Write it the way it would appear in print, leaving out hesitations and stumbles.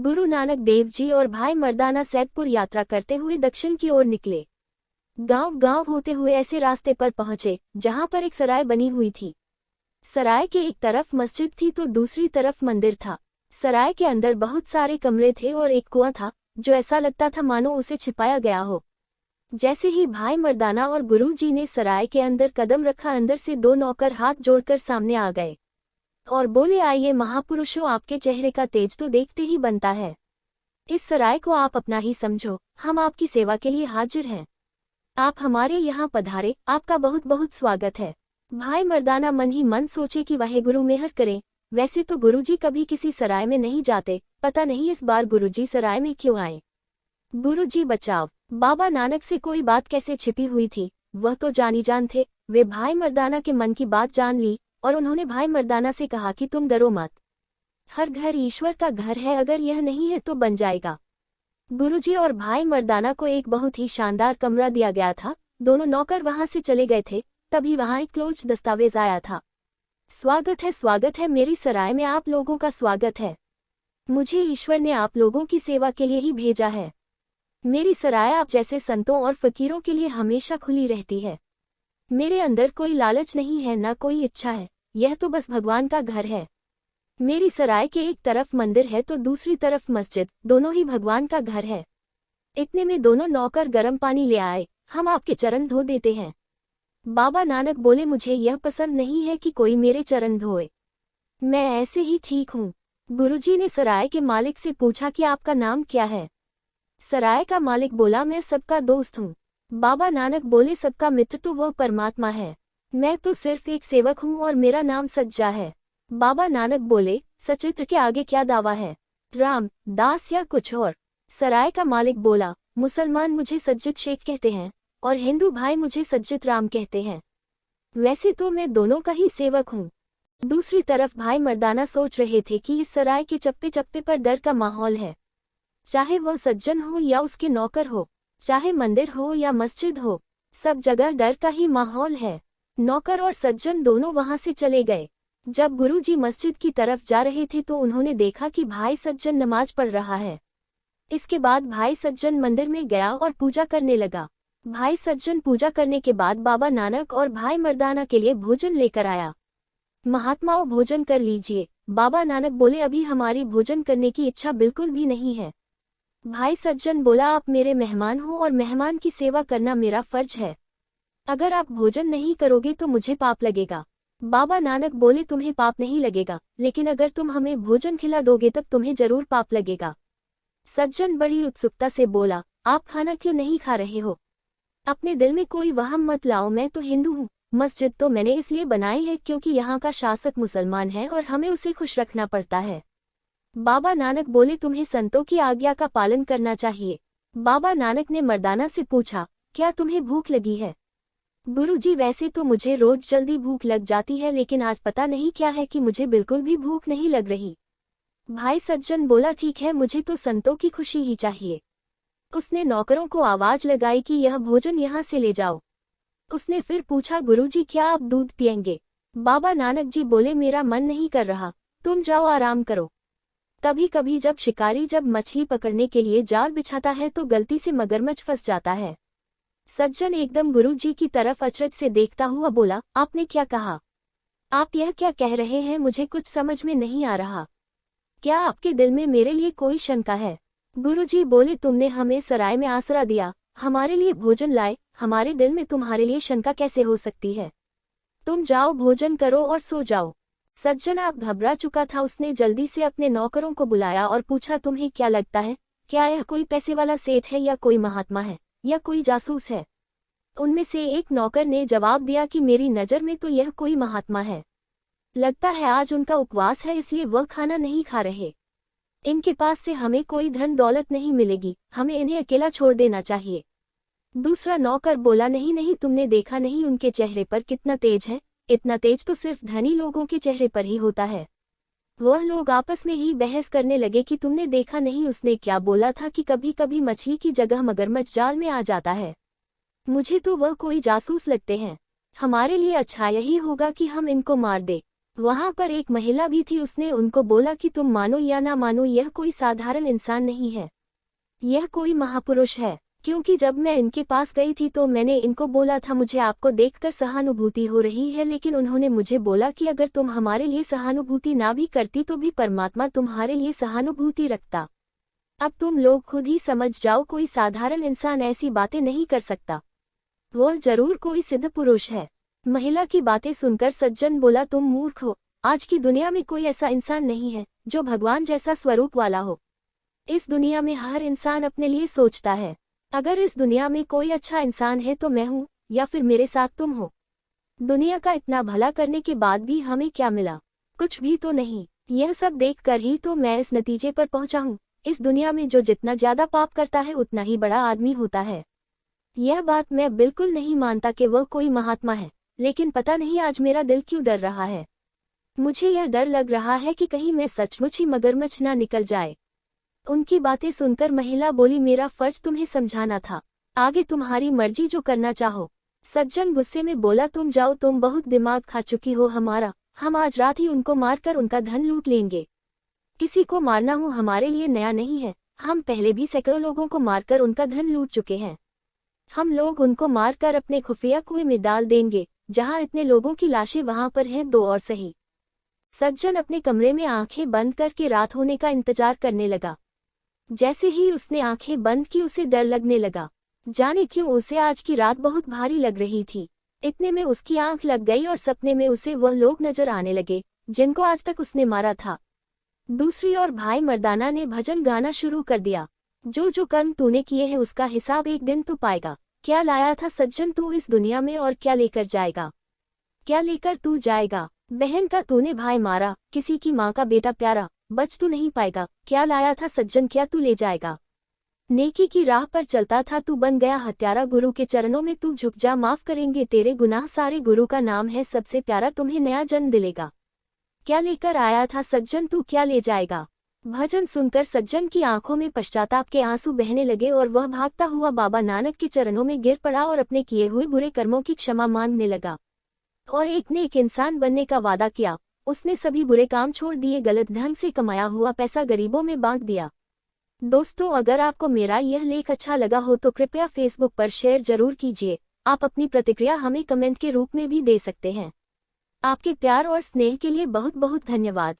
गुरु नानक देव जी और भाई मर्दाना सैदपुर यात्रा करते हुए दक्षिण की ओर निकले। गांव होते हुए ऐसे रास्ते पर पहुंचे जहां पर एक सराय बनी हुई थी। सराय के एक तरफ मस्जिद थी तो दूसरी तरफ मंदिर था। सराय के अंदर बहुत सारे कमरे थे और एक कुआं था जो ऐसा लगता था मानो उसे छिपाया गया हो। जैसे ही भाई मर्दाना और गुरु जी ने सराय के अंदर कदम रखा, अंदर से दो नौकर हाथ जोड़कर सामने आ गए और बोले, आइए महापुरुषों, आपके चेहरे का तेज तो देखते ही बनता है। इस सराय को आप अपना ही समझो, हम आपकी सेवा के लिए हाजिर हैं। आप हमारे यहाँ पधारे, आपका बहुत बहुत स्वागत है। भाई मर्दाना मन ही मन सोचे कि वह गुरु मेहर करे। वैसे तो गुरुजी कभी किसी सराय में नहीं जाते, पता नहीं इस बार गुरुजी सराय में क्यों आए। गुरुजी बचाव। बाबा नानक से कोई बात कैसे छिपी हुई थी, वह तो जानी जान थे। वे भाई मर्दाना के मन की बात जान ली और उन्होंने भाई मर्दाना से कहा कि तुम डरो मत, हर घर ईश्वर का घर है, अगर यह नहीं है तो बन जाएगा। गुरुजी और भाई मर्दाना को एक बहुत ही शानदार कमरा दिया गया था। दोनों नौकर वहां से चले गए थे, तभी वहां एक क्लोज दस्तावेज आया था। स्वागत है, मेरी सराय में आप लोगों का स्वागत है। मुझे ईश्वर ने आप लोगों की सेवा के लिए ही भेजा है। मेरी सराय आप जैसे संतों और फकीरों के लिए हमेशा खुली रहती है। मेरे अंदर कोई लालच नहीं है, ना कोई इच्छा है, यह तो बस भगवान का घर है। मेरी सराय के एक तरफ मंदिर है तो दूसरी तरफ मस्जिद, दोनों ही भगवान का घर है। इतने में दोनों नौकर गर्म पानी ले आए, हम आपके चरण धो देते हैं। बाबा नानक बोले, मुझे यह पसंद नहीं है कि कोई मेरे चरण धोए, मैं ऐसे ही ठीक हूँ। गुरुजी ने सराय के मालिक से पूछा कि आपका नाम क्या है। सराय का मालिक बोला, मैं सबका दोस्त हूँ। बाबा नानक बोले, सबका मित्र तो वह परमात्मा है, मैं तो सिर्फ एक सेवक हूँ और मेरा नाम सज्जा है। बाबा नानक बोले, सचित्र के आगे क्या दावा है, राम दास या कुछ और। सराय का मालिक बोला, मुसलमान मुझे सज्जित शेख कहते हैं और हिंदू भाई मुझे सज्जित राम कहते हैं। वैसे तो मैं दोनों का ही सेवक हूँ। दूसरी तरफ भाई मर्दाना सोच रहे थे कि इस सराय के चप्पे चप्पे पर डर का माहौल है। चाहे वह सज्जन हो या उसके नौकर हो, चाहे मंदिर हो या मस्जिद हो, सब जगह डर का ही माहौल है। नौकर और सज्जन दोनों वहां से चले गए। जब गुरुजी मस्जिद की तरफ जा रहे थे तो उन्होंने देखा कि भाई सज्जन नमाज पढ़ रहा है। इसके बाद भाई सज्जन मंदिर में गया और पूजा करने लगा। भाई सज्जन पूजा करने के बाद बाबा नानक और भाई मर्दाना के लिए भोजन लेकर आया। महात्माओं, भोजन कर लीजिए। बाबा नानक बोले, अभी हमारी भोजन करने की इच्छा बिल्कुल भी नहीं है। भाई सज्जन बोला, आप मेरे मेहमान हो और मेहमान की सेवा करना मेरा फर्ज है। अगर आप भोजन नहीं करोगे तो मुझे पाप लगेगा। बाबा नानक बोले, तुम्हें पाप नहीं लगेगा, लेकिन अगर तुम हमें भोजन खिला दोगे तब तुम्हें जरूर पाप लगेगा। सज्जन बड़ी उत्सुकता से बोला, आप खाना क्यों नहीं खा रहे हो? अपने दिल में कोई वहम मत लाओ, मैं तो हिंदू हूँ। मस्जिद तो मैंने इसलिए बनाई है क्योंकि यहाँ का शासक मुसलमान है और हमें उसे खुश रखना पड़ता है। बाबा नानक बोले, तुम्हें संतों की आज्ञा का पालन करना चाहिए। बाबा नानक ने मर्दाना से पूछा, क्या तुम्हें भूख लगी है? गुरुजी, वैसे तो मुझे रोज जल्दी भूख लग जाती है, लेकिन आज पता नहीं क्या है कि मुझे बिल्कुल भी भूख नहीं लग रही। भाई सज्जन बोला, ठीक है, मुझे तो संतों की खुशी ही चाहिए। उसने नौकरों को आवाज लगाई कि यह भोजन यहाँ से ले जाओ। उसने फिर पूछा, गुरुजी, क्या आप दूध पिएंगे? बाबा नानक जी बोले, मेरा मन नहीं कर रहा, तुम जाओ आराम करो। कभी कभी जब शिकारी मछली पकड़ने के लिए जाल बिछाता है तो गलती से मगरमच्छ फंस जाता है। सज्जन एकदम गुरुजी की तरफ अचरज से देखता हुआ बोला, आपने क्या कहा? आप यह क्या कह रहे हैं? मुझे कुछ समझ में नहीं आ रहा। क्या आपके दिल में मेरे लिए कोई शंका है? गुरुजी बोले, तुमने हमें सराय में आसरा दिया, हमारे लिए भोजन लाए, हमारे दिल में तुम्हारे लिए शंका कैसे हो सकती है? तुम जाओ, भोजन करो और सो जाओ। सज्जन आप घबरा चुका था। उसने जल्दी से अपने नौकरों को बुलाया और पूछा, तुम्हें क्या लगता है, क्या यह कोई पैसे वाला सेठ है या कोई महात्मा है या कोई जासूस है? उनमें से एक नौकर ने जवाब दिया कि मेरी नज़र में तो यह कोई महात्मा है। लगता है आज उनका उपवास है, इसलिए वह खाना नहीं खा रहे। इनके पास से हमें कोई धन दौलत नहीं मिलेगी, हमें इन्हें अकेला छोड़ देना चाहिए। दूसरा नौकर बोला, नहीं, तुमने देखा नहीं उनके चेहरे पर कितना तेज है? इतना तेज तो सिर्फ धनी लोगों के चेहरे पर ही होता है। वह लोग आपस में ही बहस करने लगे कि तुमने देखा नहीं उसने क्या बोला था कि कभी कभी मछली की जगह मगरमच्छ जाल में आ जाता है। मुझे तो वह कोई जासूस लगते हैं। हमारे लिए अच्छा यही होगा कि हम इनको मार दे। वहां पर एक महिला भी थी। उसने उनको बोला कि तुम मानो या ना मानो, यह कोई साधारण इंसान नहीं है, यह कोई महापुरुष है। क्योंकि जब मैं इनके पास गई थी तो मैंने इनको बोला था मुझे आपको देखकर सहानुभूति हो रही है, लेकिन उन्होंने मुझे बोला कि अगर तुम हमारे लिए सहानुभूति ना भी करती तो भी परमात्मा तुम्हारे लिए सहानुभूति रखता। अब तुम लोग खुद ही समझ जाओ, कोई साधारण इंसान ऐसी बातें नहीं कर सकता, वह जरूर कोई सिद्ध पुरुष है। महिला की बातें सुनकर सज्जन बोला, तुम मूर्ख हो, आज की दुनिया में कोई ऐसा इंसान नहीं है जो भगवान जैसा स्वरूप वाला हो। इस दुनिया में हर इंसान अपने लिए सोचता है। अगर इस दुनिया में कोई अच्छा इंसान है तो मैं हूँ, या फिर मेरे साथ तुम हो। दुनिया का इतना भला करने के बाद भी हमें क्या मिला? कुछ भी तो नहीं। यह सब देखकर ही तो मैं इस नतीजे पर पहुंचा हूँ, इस दुनिया में जो जितना ज्यादा पाप करता है उतना ही बड़ा आदमी होता है। यह बात मैं बिल्कुल नहीं मानता कि वह कोई महात्मा है, लेकिन पता नहीं आज मेरा दिल क्यों डर रहा है। मुझे यह डर लग रहा है कि कहीं मैं सचमुच ही मगरमच्छ ना निकल जाए। उनकी बातें सुनकर महिला बोली, मेरा फर्ज तुम्हें समझाना था, आगे तुम्हारी मर्जी, जो करना चाहो। सज्जन गुस्से में बोला, तुम जाओ, तुम बहुत दिमाग खा चुकी हो हमारा। हम आज रात ही उनको मारकर उनका धन लूट लेंगे। किसी को मारना हो हमारे लिए नया नहीं है, हम पहले भी सैकड़ों लोगों को मारकर उनका धन लूट चुके हैं। हम लोग उनको मारकर अपने खुफिया कुएं में डाल देंगे, जहां इतने लोगों की लाशें वहां पर हैं, दो और सही। सज्जन अपने कमरे में आंखें बंद करके रात होने का इंतजार करने लगा। जैसे ही उसने आंखें बंद की उसे डर लगने लगा। जाने क्यों उसे आज की रात बहुत भारी लग रही थी। इतने में उसकी आंख लग गई और सपने में उसे वह लोग नजर आने लगे जिनको आज तक उसने मारा था। दूसरी ओर भाई मर्दाना ने भजन गाना शुरू कर दिया, जो जो कर्म तूने किए हैं उसका हिसाब एक दिन तू पाएगा। क्या लाया था सज्जन तू इस दुनिया में, और क्या लेकर जाएगा? क्या लेकर तू जाएगा? बहन का तूने भाई मारा, किसी की माँ का बेटा प्यारा, बच तू नहीं पाएगा। क्या लाया था सज्जन, क्या तू ले जाएगा? नेकी की राह पर चलता था, तू बन गया हत्यारा। गुरु के चरणों में तू झुक जा, माफ करेंगे तेरे गुनाह सारे। गुरु का नाम है सबसे प्यारा, तुम्हें नया जन्म दिलेगा। क्या लेकर आया था सज्जन तू, क्या ले जाएगा? भजन सुनकर सज्जन की आंखों में पश्चाताप के आंसू बहने लगे और वह भागता हुआ बाबा नानक के चरणों में गिर पड़ा और अपने किए हुए बुरे कर्मों की क्षमा मांगने लगा और एक नेक इंसान बनने का वादा किया। उसने सभी बुरे काम छोड़ दिए, गलत ढंग से कमाया हुआ पैसा गरीबों में बांट दिया। दोस्तों, अगर आपको मेरा यह लेख अच्छा लगा हो तो कृपया फेसबुक पर शेयर जरूर कीजिए। आप अपनी प्रतिक्रिया हमें कमेंट के रूप में भी दे सकते हैं। आपके प्यार और स्नेह के लिए बहुत बहुत धन्यवाद।